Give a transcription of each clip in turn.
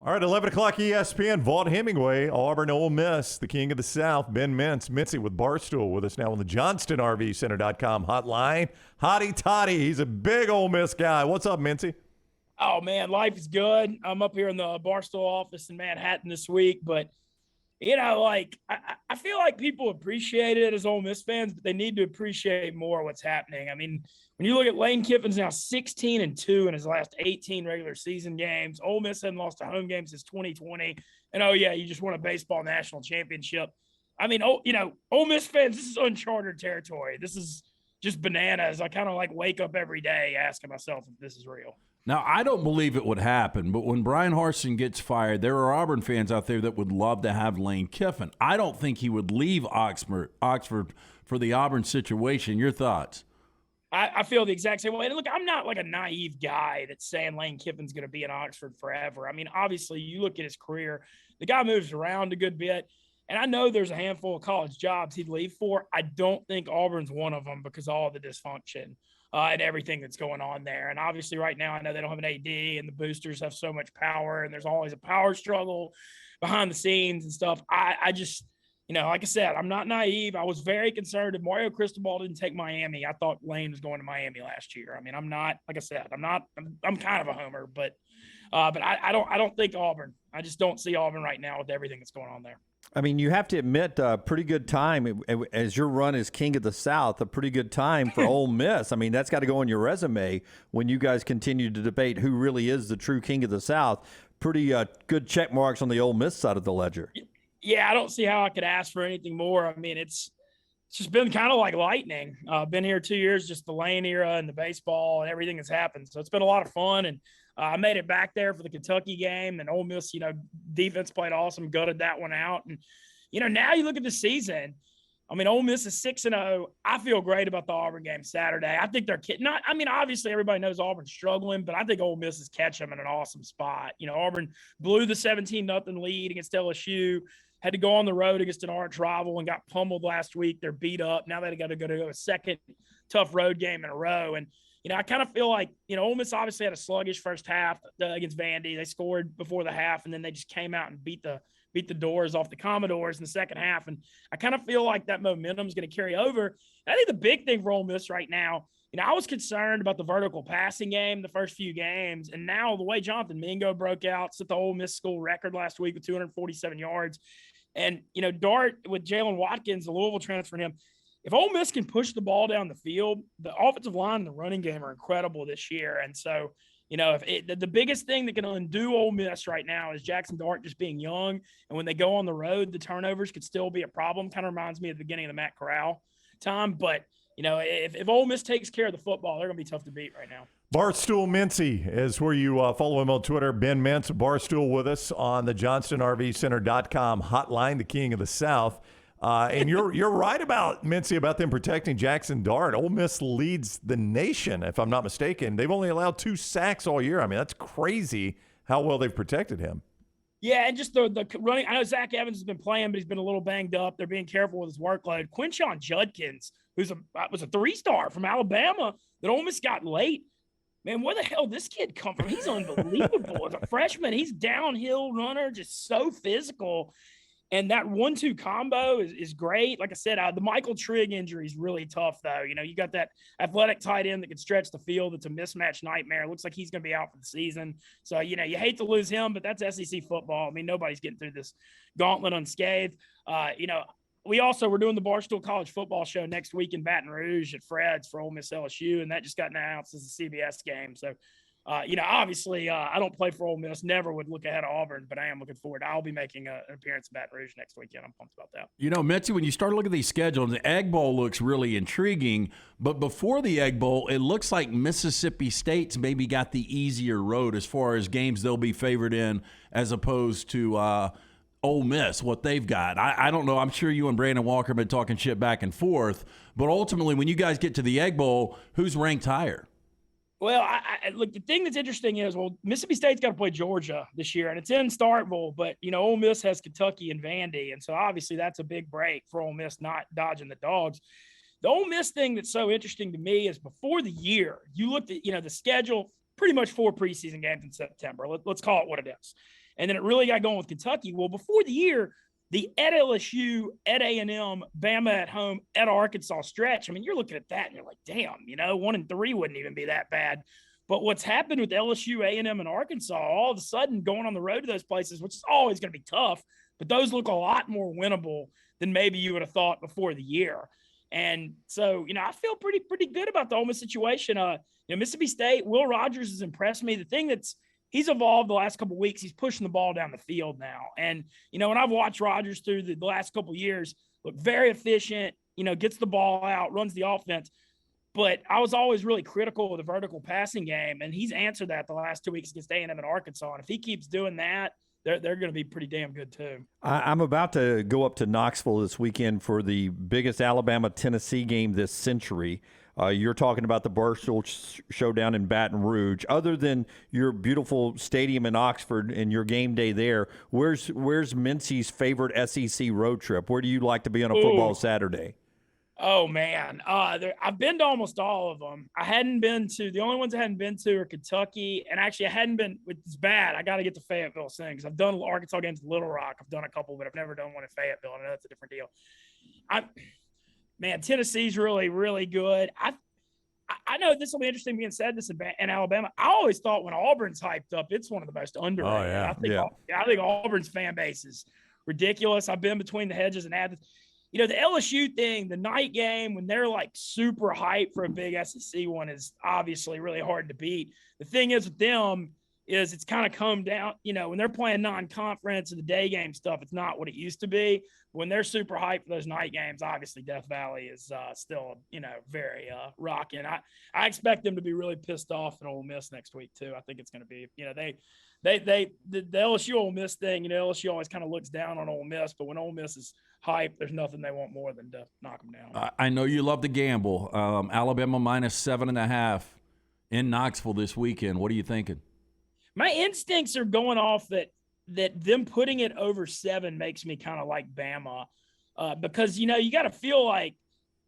All right, 11 o'clock ESPN, Vaught Hemingway, Auburn, Ole Miss, the king of the South, Ben Mintz, Mintzy with Barstool with us now on the JohnstonRVCenter.com hotline. Hottie Toddy, he's a big Ole Miss guy. What's up, Mintzy? Oh, man, life is good. I'm up here in the Barstool office in Manhattan this week, but, I feel like people appreciate it as Ole Miss fans, but they need to appreciate more what's happening. I mean, when you look at Lane Kiffin's now 16-2 in his last 18 regular season games. Ole Miss hadn't lost a home game since 2020. And, you just won a baseball national championship. I mean, Ole Miss fans, this is uncharted territory. This is just bananas. I kind of wake up every day asking myself if this is real. Now, I don't believe it would happen, but when Bryan Harsin gets fired, there are Auburn fans out there that would love to have Lane Kiffin. I don't think he would leave Oxford for the Auburn situation. Your thoughts? I feel the exact same way. And look, I'm not like a naive guy that's saying Lane Kiffin's going to be in Oxford forever. I mean, obviously, you look at his career, the guy moves around a good bit. And I know there's a handful of college jobs he'd leave for. I don't think Auburn's one of them because of all the dysfunction and everything that's going on there. And obviously right now I know they don't have an AD and the boosters have so much power and there's always a power struggle behind the scenes and stuff. I just, like I said, I'm not naive. I was very concerned if Mario Cristobal didn't take Miami. I thought Lane was going to Miami last year. I mean, I'm not, like I said, I'm kind of a homer, but I don't think Auburn. I just don't see Auburn right now with everything that's going on there. I mean, you have to admit, pretty good time as your run as King of the South, a pretty good time for Ole Miss. I mean, that's got to go on your resume when you guys continue to debate who really is the true King of the South. Pretty good check marks on the Ole Miss side of the ledger. Yeah, I don't see how I could ask for anything more. I mean, it's just been kind of like lightning. Been here 2 years, just the Lane era and the baseball and everything that's happened. So it's been a lot of fun. And I made it back there for the Kentucky game, and Ole Miss, defense played awesome, gutted that one out. And, now you look at the season. I mean, Ole Miss is 6-0. I feel great about the Auburn game Saturday. I think they're obviously everybody knows Auburn's struggling, but I think Ole Miss is catching them in an awesome spot. Auburn blew the 17-0 lead against LSU, had to go on the road against an arch rival and got pummeled last week. They're beat up. Now they got to go to a second tough road game in a row. And, I kind of feel like, Ole Miss obviously had a sluggish first half against Vandy. They scored before the half, and then they just came out and beat the doors off the Commodores in the second half. And I kind of feel like that momentum is going to carry over. And I think the big thing for Ole Miss right now, I was concerned about the vertical passing game the first few games. And now the way Jonathan Mingo broke out, set the Ole Miss school record last week with 247 yards. And, Dart with Jalen Watkins, the Louisville transfer, him. If Ole Miss can push the ball down the field, the offensive line and the running game are incredible this year. And so, the biggest thing that can undo Ole Miss right now is Jackson Dart just being young. And when they go on the road, the turnovers could still be a problem. Kind of reminds me of the beginning of the Matt Corral time. But, if Ole Miss takes care of the football, they're going to be tough to beat right now. Barstool Mintzy is where you follow him on Twitter. Ben Mintz, Barstool with us on the JohnstonRVCenter.com hotline, the king of the South. And you're right about Mintzy about them protecting Jackson Dart. Ole Miss leads the nation, if I'm not mistaken. They've only allowed 2 sacks all year. I mean, that's crazy how well they've protected him. Yeah, and just the running. I know Zach Evans has been playing, but he's been a little banged up. They're being careful with his workload. Quinshon Judkins, was a 3-star from Alabama that Ole Miss got late. Man, where the hell did this kid come from? He's unbelievable. As a freshman, he's downhill runner, just so physical. And that 1-2 combo is great. Like I said, the Michael Trigg injury is really tough, though. You got that athletic tight end that can stretch the field. It's a mismatch nightmare. It looks like he's going to be out for the season. So, you hate to lose him, but that's SEC football. I mean, nobody's getting through this gauntlet unscathed. We're doing the Barstool College Football Show next week in Baton Rouge at Fred's for Ole Miss LSU, and that just got announced as a CBS game. So, obviously I don't play for Ole Miss, never would look ahead of Auburn, but I am looking forward. I'll be making an appearance in Baton Rouge next weekend. I'm pumped about that. Mintzy, when you start looking at these schedules, the Egg Bowl looks really intriguing, but before the Egg Bowl, it looks like Mississippi State's maybe got the easier road as far as games they'll be favored in as opposed to Ole Miss, what they've got. I don't know. I'm sure you and Brandon Walker have been talking shit back and forth, but ultimately when you guys get to the Egg Bowl, who's ranked higher? Well, look, the thing that's interesting is, Mississippi State's got to play Georgia this year, and it's in Starkville, but, Ole Miss has Kentucky and Vandy, and so obviously that's a big break for Ole Miss not dodging the dogs. The Ole Miss thing that's so interesting to me is before the year, you looked at, the schedule, pretty much 4 preseason games in September. Let's call it what it is. And then it really got going with Kentucky. Well, before the year, the at LSU, at A&M, Bama at home, at Arkansas stretch, I mean, you're looking at that and you're like, damn, 1-3 wouldn't even be that bad. But what's happened with LSU, A&M, and Arkansas, all of a sudden going on the road to those places, which is always going to be tough, but those look a lot more winnable than maybe you would have thought before the year. And so, I feel pretty good about the Ole Miss situation. Mississippi State, Will Rogers has impressed me. The thing he's evolved the last couple of weeks, he's pushing the ball down the field now. And, when I've watched Rogers through the last couple of years, look very efficient, gets the ball out, runs the offense. But I was always really critical of the vertical passing game, and he's answered that the last 2 weeks against A&M and Arkansas. And if he keeps doing that, they're going to be pretty damn good too. I'm about to go up to Knoxville this weekend for the biggest Alabama-Tennessee game this century. You're talking about the Barstool showdown in Baton Rouge. Other than your beautiful stadium in Oxford and your game day there, where's Mintzy's favorite SEC road trip? Where do you like to be on a football Saturday? Oh, man. I've been to almost all of them. The only ones I hadn't been to are Kentucky. And actually, I hadn't been, it's bad. I got to get to Fayetteville soon because I've done Arkansas games in Little Rock. I've done a couple, but I've never done one in Fayetteville. I know that's a different deal. Tennessee's really, really good. I know this will be interesting being said this in Alabama. I always thought when Auburn's hyped up, it's one of the most underrated. Oh, yeah. I think Auburn's fan base is ridiculous. I've been between the hedges and Athens. The LSU thing, the night game, when they're like super hyped for a big SEC one is obviously really hard to beat. The thing is with them is it's kind of come down, when they're playing non-conference and the day game stuff, it's not what it used to be. When they're super hyped for those night games, obviously Death Valley is still, very rocking. I expect them to be really pissed off in Ole Miss next week too. I think it's going to be, the LSU Ole Miss thing, LSU always kind of looks down on Ole Miss, but when Ole Miss is hyped, there's nothing they want more than to knock them down. I know you love to gamble. Alabama -7.5 in Knoxville this weekend. What are you thinking? My instincts are going off that them putting it over 7 makes me kind of like Bama because, you got to feel like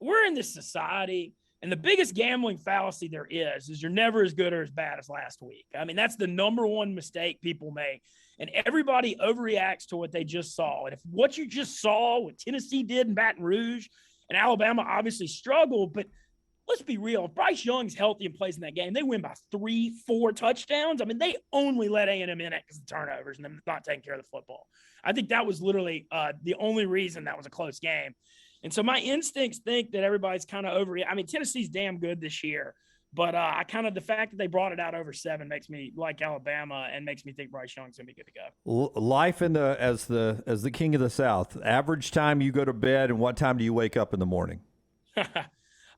we're in this society. And the biggest gambling fallacy there is you're never as good or as bad as last week. I mean, that's the number one mistake people make. And everybody overreacts to what they just saw. And if what you just saw, what Tennessee did in Baton Rouge, and Alabama obviously struggled, but let's be real. If Bryce Young's healthy and plays in that game, they win by 3-4 touchdowns. I mean, they only let A&M in it because of turnovers and them not taking care of the football. I think that was literally the only reason that was a close game. And so my instincts think that everybody's kind of Tennessee's damn good this year, but the fact that they brought it out over 7 makes me like Alabama and makes me think Bryce Young's gonna be good to go. Life as the king of the South. Average time you go to bed, and what time do you wake up in the morning?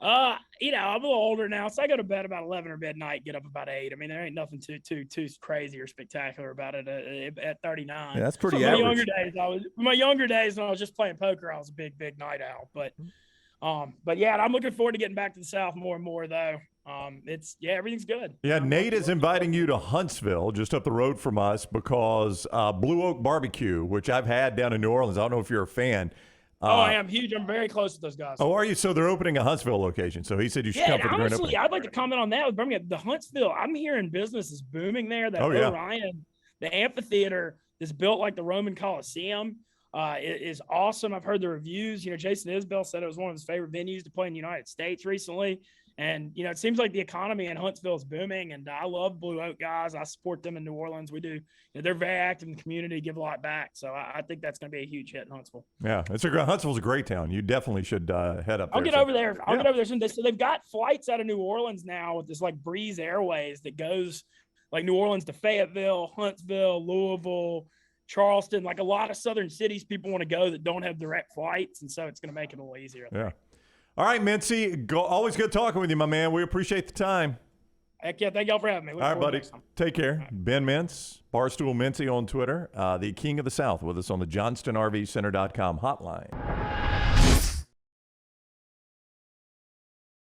I'm a little older now, so I go to bed about 11 or midnight, get up about 8. I mean, there ain't nothing too crazy or spectacular about it at 39. Yeah, that's pretty average. My younger days when I was just playing poker, I was a big night owl. But yeah, I'm looking forward to getting back to the South more and more though. Everything's good. Yeah, Nate is inviting you to Huntsville, just up the road from us, because Blue Oak BBQ, which I've had down in New Orleans. I don't know if you're a fan. I am huge. I'm very close to those guys. Oh, are you? So they're opening a Huntsville location. So he said you should come for the grand opening. I'd like to comment on that with Birmingham. The Huntsville, I'm hearing business is booming there. That Orion, the amphitheater is built like the Roman Coliseum. It is awesome. I've heard the reviews. Jason Isbell said it was one of his favorite venues to play in the United States recently. And, it seems like the economy in Huntsville is booming, and I love Blue Oak guys. I support them in New Orleans. We do. They're very active in the community, give a lot back. So I think that's going to be a huge hit in Huntsville. Yeah, Huntsville's a great town. You definitely should head up there. I'll get over there. I'll get over there soon. So they've got flights out of New Orleans now with this like Breeze Airways that goes like New Orleans to Fayetteville, Huntsville, Louisville, Charleston, like a lot of southern cities people want to go that don't have direct flights. And so it's going to make it a little easier. Yeah. All right, Mintzy, always good talking with you, my man. We appreciate the time. Heck yeah, thank y'all for having me. All right, buddy. Take care. Right. Ben Mintz, Barstool Mintzy on Twitter, the King of the South, with us on the JohnstonRVCenter.com hotline.